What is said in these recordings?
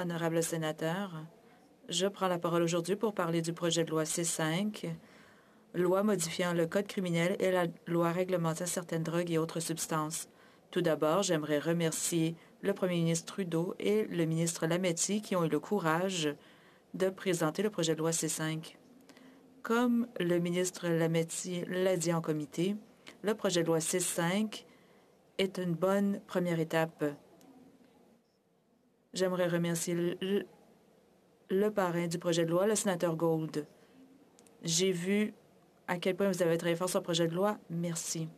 Honorable sénateur, je prends la parole aujourd'hui pour parler du projet de loi C5, loi modifiant le Code criminel et la loi réglementant certaines drogues et autres substances. Tout d'abord, j'aimerais remercier le premier ministre Trudeau et le ministre Lametti qui ont eu le courage de présenter le projet de loi C5. Comme le ministre Lametti l'a dit en comité, le projet de loi C5 est une bonne première étape. J'aimerais remercier le parrain du projet de loi, le sénateur Gould. J'ai vu à quel point vous avez travaillé fort sur le projet de loi. Merci.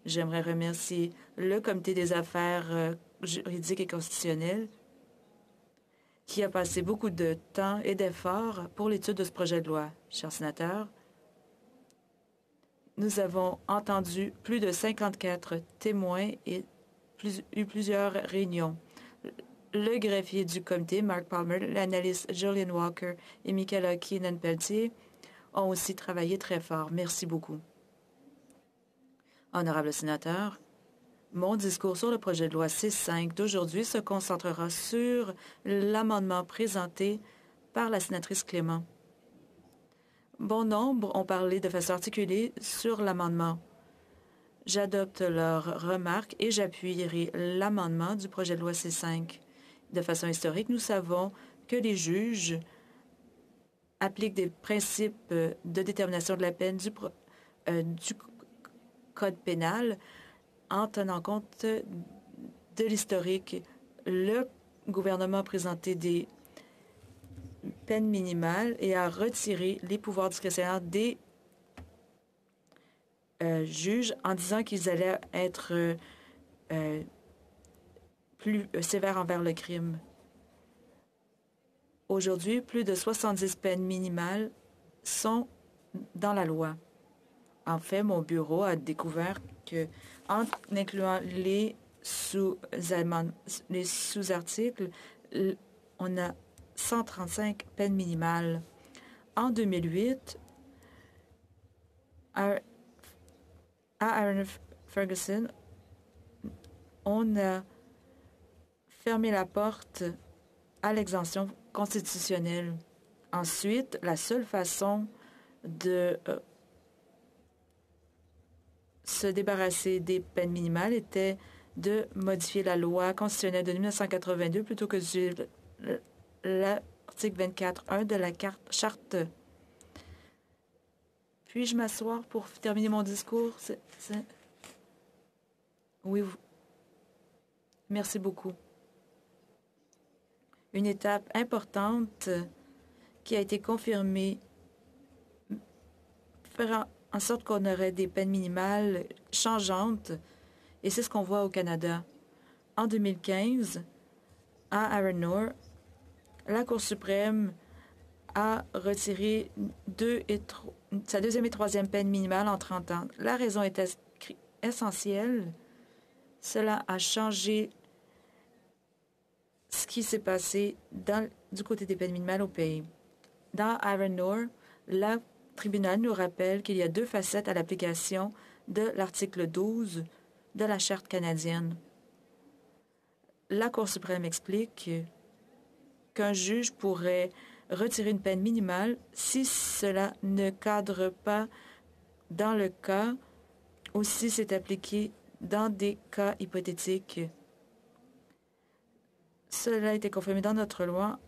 J'aimerais remercier le comité des affaires juridiques et constitutionnelles qui a passé beaucoup de temps et d'efforts pour l'étude de ce projet de loi. Chers sénateurs, nous avons entendu plus de 54 témoins et eu plusieurs réunions. Le greffier du comité, Mark Palmer, l'analyste Julian Walker et Michaela Keenan-Pelletier ont aussi travaillé très fort. Merci beaucoup. Honorable sénateur, mon discours sur le projet de loi C5 d'aujourd'hui se concentrera sur l'amendement présenté par la sénatrice Clément. Bon nombre ont parlé de façon articulée sur l'amendement. J'adopte leurs remarques et j'appuierai l'amendement du projet de loi C5. De façon historique, nous savons que les juges appliquent des principes de détermination de la peine du Code pénal en tenant compte de l'historique. Le gouvernement a présenté des peines minimales et a retiré les pouvoirs discrétionnaires des juges en disant qu'ils allaient être plus sévères envers le crime. Aujourd'hui, plus de 70 peines minimales sont dans la loi. En fait, mon bureau a découvert que, en incluant les sous-articles, on a 135 peines minimales. En 2008, à Aaron Ferguson, on a fermé la porte à l'exemption constitutionnelle. Ensuite, la seule façon de se débarrasser des peines minimales était de modifier la loi constitutionnelle de 1982 plutôt que l'article 24.1 de la charte. Puis-je m'asseoir pour terminer mon discours? Oui. Merci beaucoup. Une étape importante qui a été confirmée fera en sorte qu'on aurait des peines minimales changeantes, et c'est ce qu'on voit au Canada. En 2015, à Aranour, la Cour suprême a retiré sa deuxième et troisième peine minimale en 30 ans. La raison est essentielle. Cela a changé ce qui s'est passé du côté des peines minimales au pays. Dans Aranour, le tribunal nous rappelle qu'il y a deux facettes à l'application de l'article 12 de la Charte canadienne. La Cour suprême explique qu'un juge pourrait retirer une peine minimale si cela ne cadre pas dans le cas ou si c'est appliqué dans des cas hypothétiques. Cela a été confirmé dans notre loi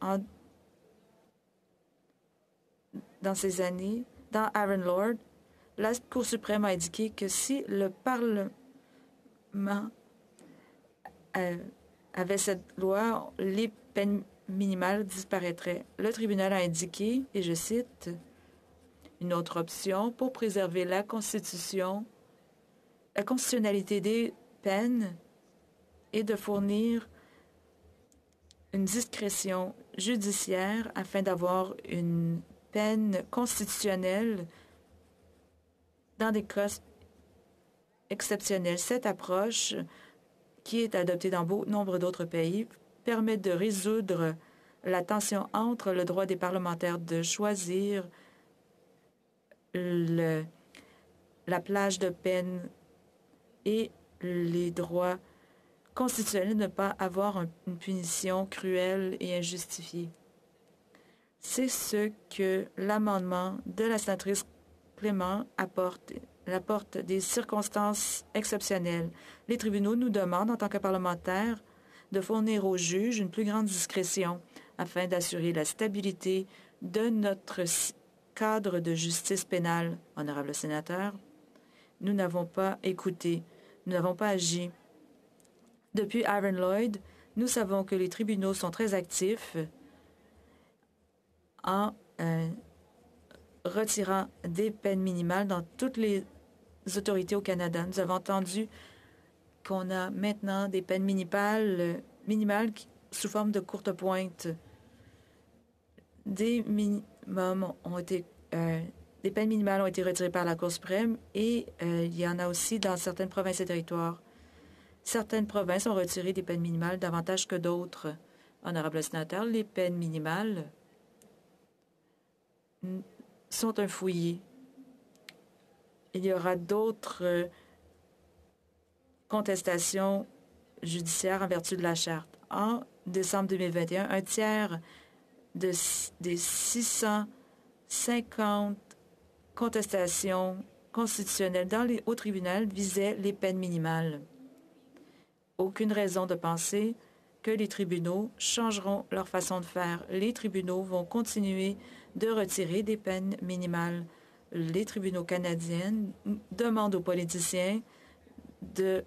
dans ces années. Dans Aaron Lord, la Cour suprême a indiqué que si le Parlement avait cette loi, les peines minimales disparaîtraient. Le tribunal a indiqué, et je cite, « Une autre option pour préserver la constitutionnalité des peines est de fournir une discrétion judiciaire afin d'avoir une peine constitutionnelle dans des cas exceptionnels. » Cette approche, qui est adoptée dans nombre d'autres pays, permet de résoudre la tension entre le droit des parlementaires de choisir la plage de peine et les droits constitutionnel de ne pas avoir une punition cruelle et injustifiée. C'est ce que l'amendement de la sénatrice Clément apporte. Elle apporte des circonstances exceptionnelles. Les tribunaux nous demandent, en tant que parlementaires, de fournir aux juges une plus grande discrétion afin d'assurer la stabilité de notre cadre de justice pénale. Honorable sénateur, nous n'avons pas écouté, nous n'avons pas agi. Depuis Aaron Lloyd, nous savons que les tribunaux sont très actifs en retirant des peines minimales dans toutes les autorités au Canada. Nous avons entendu qu'on a maintenant des peines minimales sous forme de courte pointe. Des peines minimales ont été retirées par la Cour suprême et il y en a aussi dans certaines provinces et territoires. Certaines provinces ont retiré des peines minimales davantage que d'autres. Honorable sénateur, les peines minimales sont un fouillis. Il y aura d'autres contestations judiciaires en vertu de la Charte. En décembre 2021, un tiers des 650 contestations constitutionnelles dans les hauts tribunaux visaient les peines minimales. Aucune raison de penser que les tribunaux changeront leur façon de faire. Les tribunaux vont continuer de retirer des peines minimales. Les tribunaux canadiens demandent aux politiciens de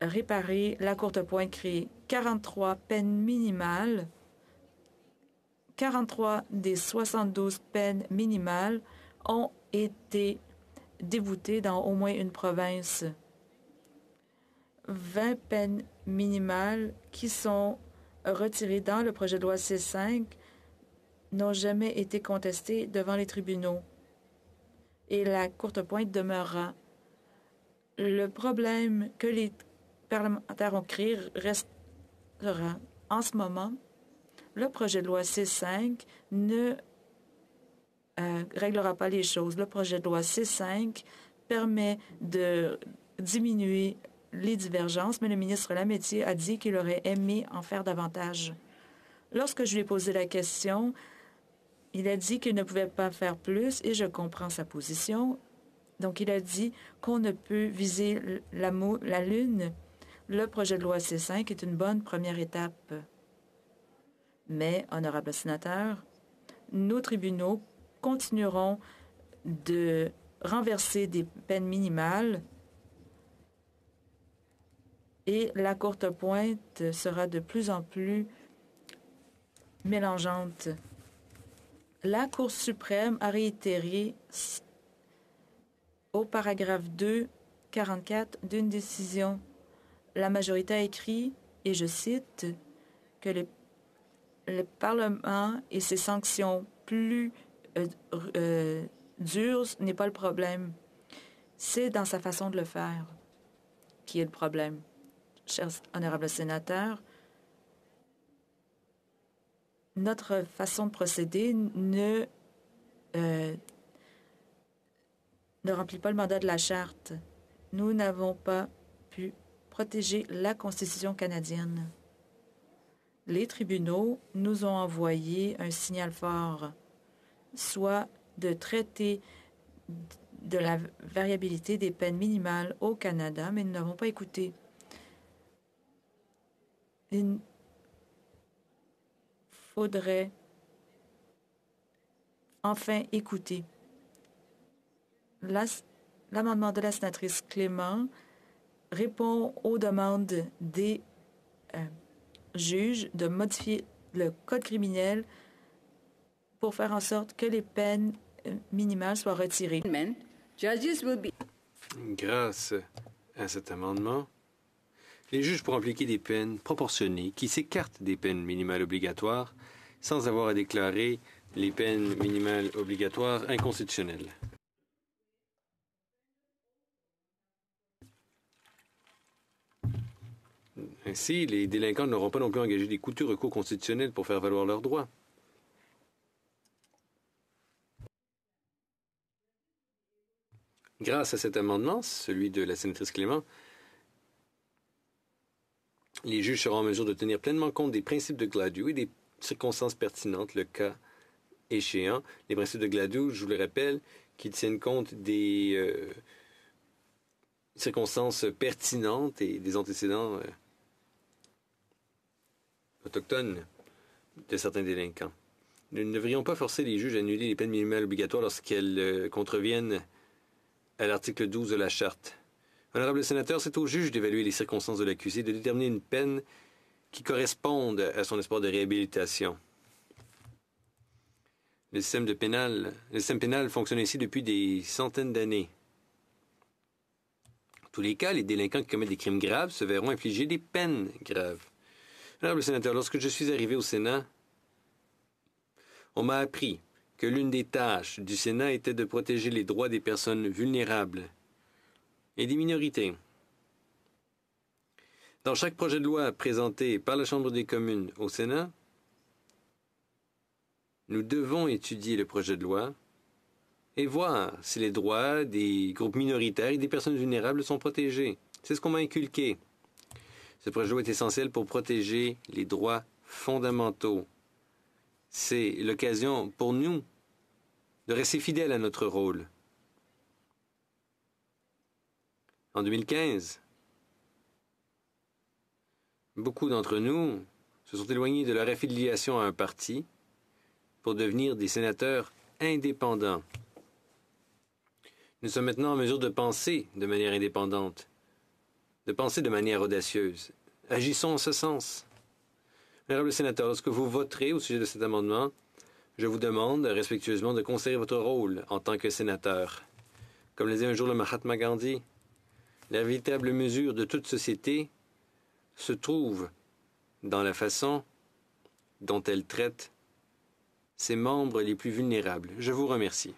réparer la courte pointe créée. 43 peines minimales, 43 des 72 peines minimales ont été déboutées dans au moins une province. 20 peines minimales qui sont retirées dans le projet de loi C5 n'ont jamais été contestées devant les tribunaux. Et la courte pointe demeurera. Le problème que les parlementaires ont créé restera. En ce moment, le projet de loi C5 ne réglera pas les choses. Le projet de loi C5 permet de diminuer les divergences, mais le ministre Lametti a dit qu'il aurait aimé en faire davantage. Lorsque je lui ai posé la question, il a dit qu'il ne pouvait pas faire plus et je comprends sa position. Donc, il a dit qu'on ne peut viser la Lune. Le projet de loi C5 est une bonne première étape. Mais, honorable sénateur, nos tribunaux continueront de renverser des peines minimales et la courte pointe sera de plus en plus mélangeante. La Cour suprême a réitéré au paragraphe 2, 44 d'une décision. La majorité a écrit, et je cite, que le Parlement et ses sanctions plus dures n'est pas le problème. C'est dans sa façon de le faire qui est le problème. Chers honorables sénateurs, notre façon de procéder ne remplit pas le mandat de la Charte. Nous n'avons pas pu protéger la Constitution canadienne. Les tribunaux nous ont envoyé un signal fort, soit de traiter de la variabilité des peines minimales au Canada, mais nous n'avons pas écouté. Il faudrait enfin écouter. L'amendement de la sénatrice Clément répond aux demandes des juges de modifier le code criminel pour faire en sorte que les peines minimales soient retirées. Grâce à cet amendement, les juges pourront appliquer des peines proportionnées qui s'écartent des peines minimales obligatoires sans avoir à déclarer les peines minimales obligatoires inconstitutionnelles. Ainsi, les délinquants n'auront pas non plus engagé des coûteux recours constitutionnels pour faire valoir leurs droits. Grâce à cet amendement, celui de la sénatrice Clément, Les juges seront en mesure de tenir pleinement compte des principes de Gladue et des circonstances pertinentes, le cas échéant. Les principes de Gladue, je vous le rappelle, qui tiennent compte des circonstances pertinentes et des antécédents autochtones de certains délinquants. Nous ne devrions pas forcer les juges à annuler les peines minimales obligatoires lorsqu'elles contreviennent à l'article 12 de la Charte. Honorable sénateur, c'est au juge d'évaluer les circonstances de l'accusé, de déterminer une peine qui corresponde à son espoir de réhabilitation. Le système pénal fonctionne ainsi depuis des centaines d'années. En tous les cas, les délinquants qui commettent des crimes graves se verront infliger des peines graves. Honorable sénateur, lorsque je suis arrivé au Sénat, on m'a appris que l'une des tâches du Sénat était de protéger les droits des personnes vulnérables et des minorités. Dans chaque projet de loi présenté par la Chambre des communes au Sénat, nous devons étudier le projet de loi et voir si les droits des groupes minoritaires et des personnes vulnérables sont protégés. C'est ce qu'on m'a inculqué. Ce projet de loi est essentiel pour protéger les droits fondamentaux. C'est l'occasion pour nous de rester fidèles à notre rôle. En 2015, beaucoup d'entre nous se sont éloignés de leur affiliation à un parti pour devenir des sénateurs indépendants. Nous sommes maintenant en mesure de penser de manière indépendante, de penser de manière audacieuse. Agissons en ce sens. Honorable sénateur, lorsque vous voterez au sujet de cet amendement, je vous demande respectueusement de considérer votre rôle en tant que sénateur. Comme le disait un jour le Mahatma Gandhi, la véritable mesure de toute société se trouve dans la façon dont elle traite ses membres les plus vulnérables. Je vous remercie.